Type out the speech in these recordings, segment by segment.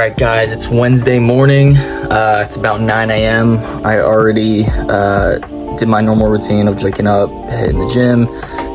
Alright guys, it's Wednesday morning. It's about 9 a.m. I already did my normal routine of waking up, hitting the gym,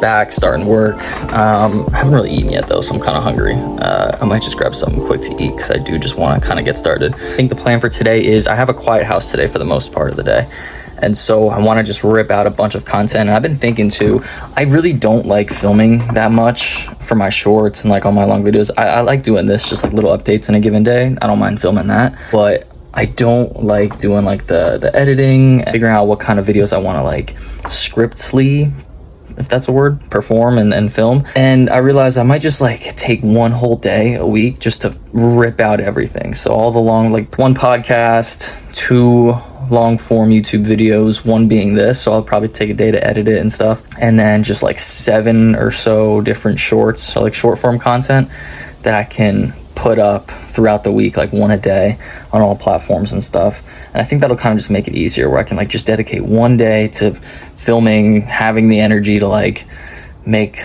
back, starting work. I haven't really eaten yet though, so I'm kind of hungry. I might just grab something quick to eat because I do just want to kind of get started. I think the plan for today is I have a quiet house today for the most part of the day. And so I want to just rip out a bunch of content. And I've been thinking too, I really don't like filming that much for my shorts and like all my long videos. I like doing this, just like little updates in a given day. I don't mind filming that, but I don't like doing like the editing and figuring out what kind of videos I want to like scriptly, if that's a word, perform and film. And I realized I might just like take one whole day a week just to rip out everything. So all the long, like one podcast, 2 long form YouTube videos, 1 being this, so I'll probably take a day to edit it and stuff, and then just like 7 or so different shorts, so like short form content that I can put up throughout the week, like 1 a day on all platforms and stuff. And I think that'll kind of just make it easier, where I can like just dedicate 1 day to filming, having the energy to like make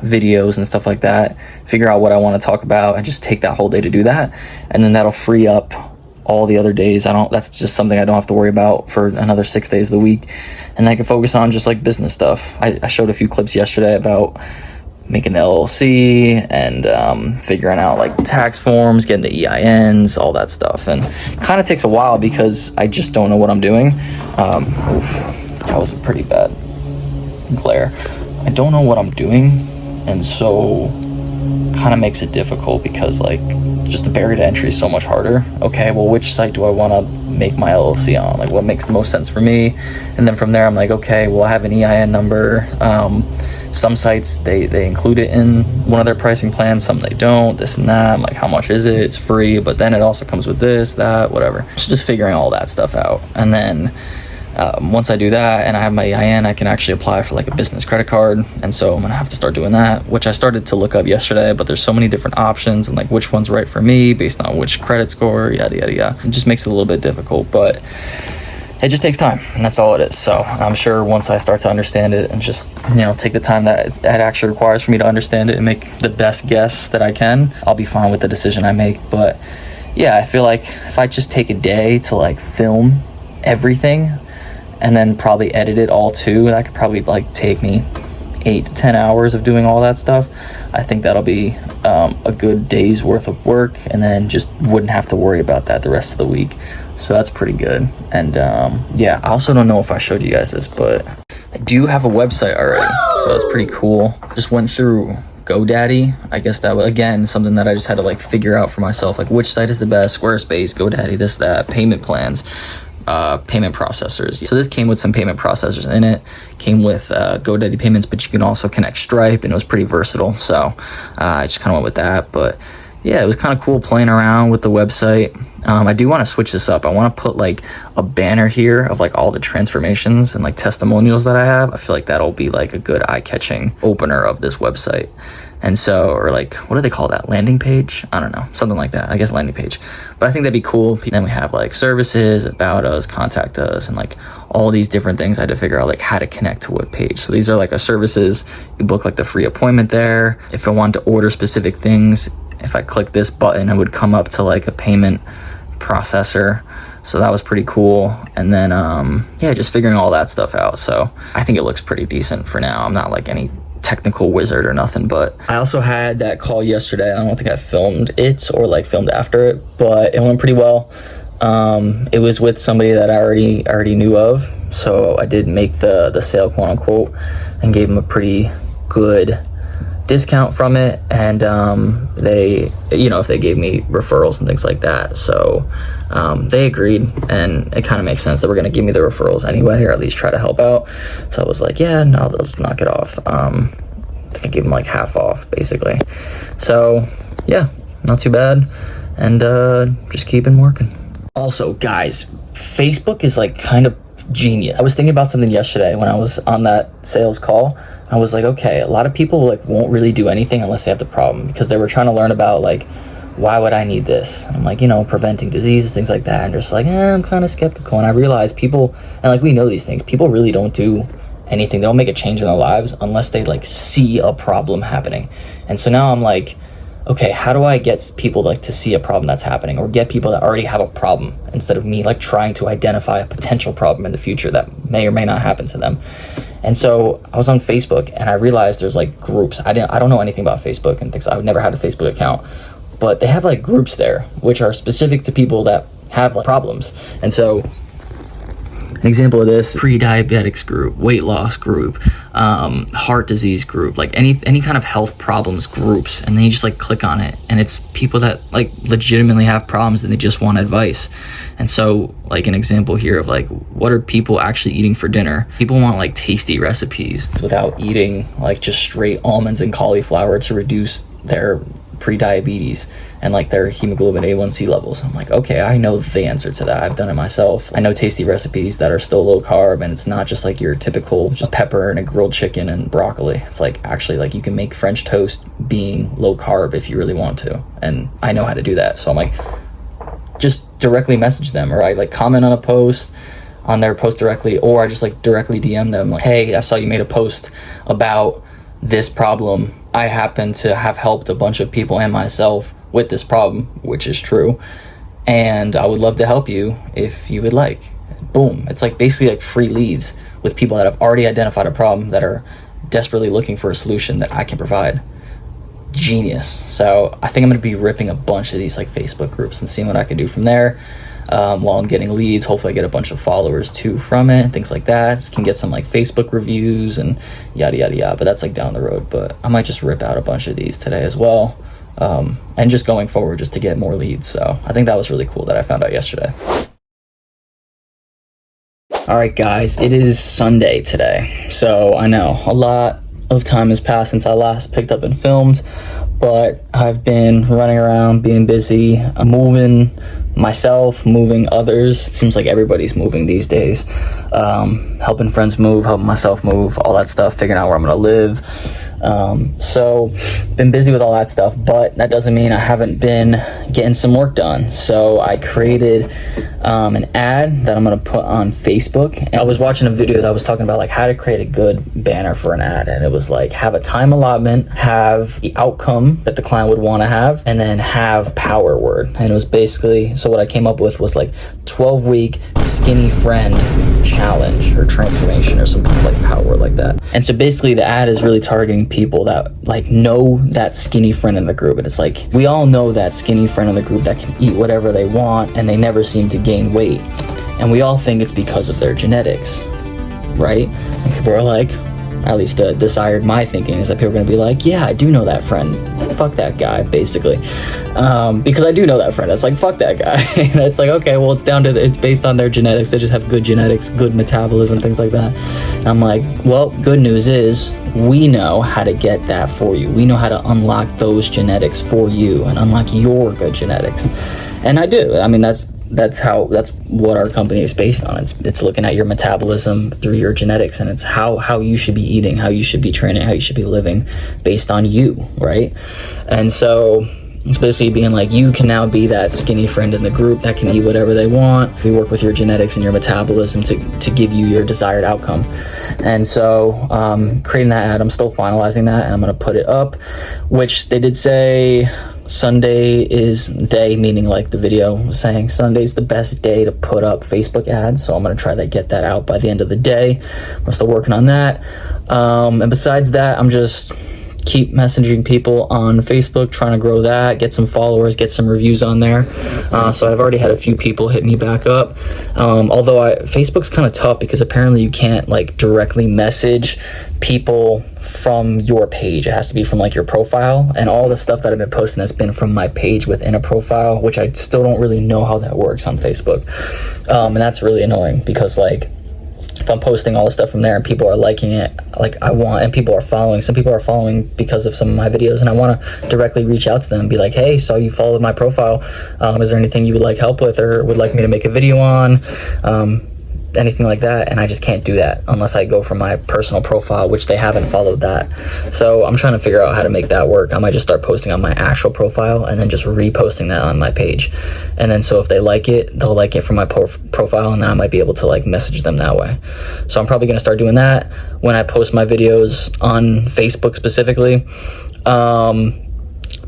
videos and stuff like that, figure out what I want to talk about, and just take that whole day to do that. And then that'll free up all the other days. That's just something I don't have to worry about for another 6 days of the week. And I can focus on just like business stuff. I showed a few clips yesterday about making the LLC and figuring out like tax forms, getting the EINs, all that stuff. And it kind of takes a while because I just don't know what I'm doing. That was a pretty bad glare. I don't know what I'm doing, and so kind of makes it difficult because like just the barrier to entry is so much harder. Okay, well, which site do I want to make my LLC on? Like, what makes the most sense for me? And then from there, I'm like, okay, well, I have an EIN number. Some sites, they include it in one of their pricing plans, some they don't, this and that. I'm like, how much is it? It's free, but then it also comes with this, that, whatever. So just figuring all that stuff out. And then once I do that and I have my EIN, I can actually apply for like a business credit card. And so I'm gonna have to start doing that, which I started to look up yesterday, but there's so many different options and like which one's right for me based on which credit score, yada, yada, yada. It just makes it a little bit difficult, but it just takes time, and that's all it is. So I'm sure once I start to understand it and just, take the time that it actually requires for me to understand it and make the best guess that I can, I'll be fine with the decision I make. But yeah, I feel like if I just take a day to like film everything and then probably edit it all too, that could probably like take me 8 to 10 hours of doing all that stuff. I think that'll be a good day's worth of work, and then just wouldn't have to worry about that the rest of the week. So that's pretty good. And yeah, I also don't know if I showed you guys this, but I do have a website already, so that's pretty cool. Just went through GoDaddy. I guess that was, again, something that I just had to like figure out for myself, like which site is the best. Squarespace, GoDaddy, this, that, payment plans, payment processors. So this came with some payment processors in it, came with GoDaddy payments, but you can also connect Stripe, and it was pretty versatile. So I just kind of went with that. But yeah, it was kind of cool playing around with the website. I do want to switch this up. I want to put like a banner here of like all the transformations and like testimonials that I have. I feel like that'll be like a good eye-catching opener of this website. And so, or like, what do they call that? Landing page? I don't know. Something like that. I guess landing page. But I think that'd be cool. Then we have like services, about us, contact us, and like all these different things. I had to figure out like how to connect to what page. So these are like a services. You book like the free appointment there. If I wanted to order specific things, if I click this button, it would come up to like a payment processor. So that was pretty cool. And then, yeah, just figuring all that stuff out. So I think it looks pretty decent for now. I'm not like any technical wizard or nothing, but I also had that call yesterday. I don't think I filmed it or like filmed after it, but it went pretty well. It was with somebody that I already knew of, so I did make the sale, quote unquote, and gave them a pretty good discount from it. And they, if they gave me referrals and things like that, so they agreed, and it kind of makes sense that we're going to give me the referrals anyway, or at least try to help out. So I was like, yeah, no, let's knock it off. I think I gave them like half off basically. So yeah, not too bad, and just keeping working. Also, guys, Facebook is like kind of genius. I was thinking about something yesterday when I was on that sales call. I was like, okay, a lot of people like won't really do anything unless they have the problem, because they were trying to learn about like, why would I need this? And I'm like, preventing diseases, things like that. And just like, I'm kind of skeptical. And I realized people, and like we know these things, people really don't do anything. They don't make a change in their lives unless they like see a problem happening. And so now I'm like, okay, how do I get people like to see a problem that's happening, or get people that already have a problem, instead of me like trying to identify a potential problem in the future that may or may not happen to them. And so I was on Facebook and I realized there's like groups. I don't know anything about Facebook and things. I've never had a Facebook account, but they have like groups there which are specific to people that have like problems. And so an example of this: pre-diabetics group, weight loss group, heart disease group, like any kind of health problems groups. And then you just like click on it, and it's people that like legitimately have problems and they just want advice. And so like an example here of like, what are people actually eating for dinner? People want like tasty recipes without eating like just straight almonds and cauliflower to reduce their pre-diabetes and like their hemoglobin A1C levels. I'm like, okay, I know the answer to that. I've done it myself. I know tasty recipes that are still low carb, and it's not just like your typical just pepper and a grilled chicken and broccoli. It's like actually like you can make French toast being low carb if you really want to, and I know how to do that. So I'm like, just directly message them, or I like comment on a post on their post directly, or I just like directly DM them like, hey, I saw you made a post about this problem. I happen to have helped a bunch of people and myself with this problem, which is true, and I would love to help you if you would like. Boom. It's like basically like free leads with people that have already identified a problem, that are desperately looking for a solution that I can provide. Genius. So I think I'm going to be ripping a bunch of these like Facebook groups and seeing what I can do from there. While I'm getting leads, hopefully I get a bunch of followers too from it, things like that. Can get some like Facebook reviews and yada yada yada, but that's like down the road. But I might just rip out a bunch of these today as well, and just going forward just to get more leads. So I think that was really cool that I found out yesterday. All right guys, it is Sunday today, so I know a lot of time has passed since I last picked up and filmed, but I've been running around being busy. I'm moving myself, moving others. It seems like everybody's moving these days. Helping friends move, helping myself move, all that stuff, figuring out where I'm gonna live. So been busy with all that stuff, but that doesn't mean I haven't been getting some work done. So I created an ad that I'm gonna put on Facebook. I was watching a video that was talking about like how to create a good banner for an ad, and it was like, have a time allotment, have the outcome that the client would want to have, and then have power word. And it was basically, so what I came up with was like 12-week skinny friend challenge or transformation or some kind of like power word like that. And so basically the ad is really targeting people that like know that skinny friend in the group. And it's like, we all know that skinny friend in the group that can eat whatever they want and they never seem to gain weight. And we all think it's because of their genetics, right? And people are like, at least desired my thinking is that people are going to be like, yeah, I do know that friend, fuck that guy, basically, because I do know that friend. It's like, fuck that guy. And it's like, okay, well, it's based on their genetics. They just have good genetics, good metabolism, things like that. And I'm like, well, good news is we know how to get that for you. We know how to unlock those genetics for you and unlock your good genetics. And I do. I mean, that's what our company is based on. It's looking at your metabolism through your genetics, and it's how you should be eating, how you should be training, how you should be living based on you, right? And so it's basically being like, you can now be that skinny friend in the group that can eat whatever they want. We work with your genetics and your metabolism to give you your desired outcome. And so creating that ad, I'm still finalizing that, and I'm going to put it up, which they did say Sunday is day, meaning like the video was saying Sunday's the best day to put up Facebook ads. So I'm going to try to get that out by the end of the day. I'm still working on that. And besides that, I'm just keep messaging people on Facebook, trying to grow that, get some followers, get some reviews on there. So I've already had a few people hit me back up. Although Facebook's kind of tough because apparently you can't like directly message people from your page. It has to be from like your profile, and all the stuff that I've been posting has been from my page within a profile, which I still don't really know how that works on Facebook. And that's really annoying because like, if I'm posting all the stuff from there and people are liking it, like and people are following, some people are following because of some of my videos, and I want to directly reach out to them and be like, hey, saw you followed my profile. Is there anything you would like help with or would like me to make a video on? Anything like that. And I just can't do that unless I go from my personal profile, which they haven't followed that. So I'm trying to figure out how to make that work. I might just start posting on my actual profile and then just reposting that on my page. And then so if they like it, they'll like it from my profile, and then I might be able to like message them that way. So I'm probably going to start doing that when I post my videos on Facebook specifically.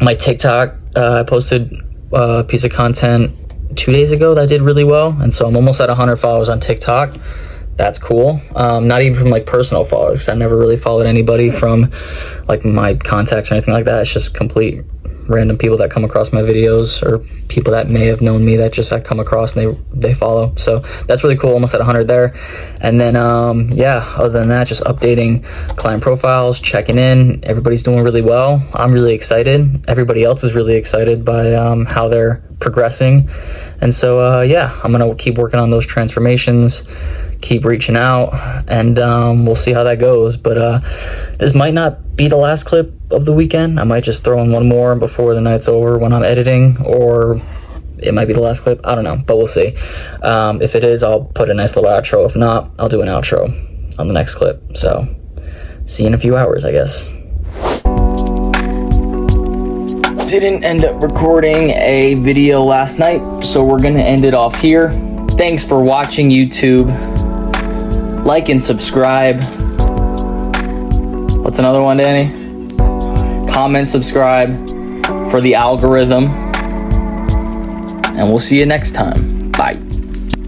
My TikTok, I posted a piece of content 2 days ago that did really well, and so I'm almost at 100 followers on TikTok. That's cool. Not even from like personal followers. I never really followed anybody from like my contacts or anything like that. It's just complete random people that come across my videos, or people that may have known me that just I come across and they follow. So that's really cool. Almost at 100 there. And then yeah, other than that, just updating client profiles, checking in. Everybody's doing really well. I'm really excited. Everybody else is really excited by how they're progressing. And so yeah, I'm gonna keep working on those transformations, keep reaching out, and we'll see how that goes. But this might not be the last clip of the weekend. I might just throw in one more before the night's over when I'm editing, or it might be the last clip. I don't know, but we'll see. If it is, I'll put a nice little outro. If not, I'll do an outro on the next clip. So see you in a few hours, I guess. Didn't end up recording a video last night, so we're gonna end it off here. Thanks for watching, YouTube. Like and subscribe. What's another one, Danny? Comment, subscribe for the algorithm. And we'll see you next time. Bye.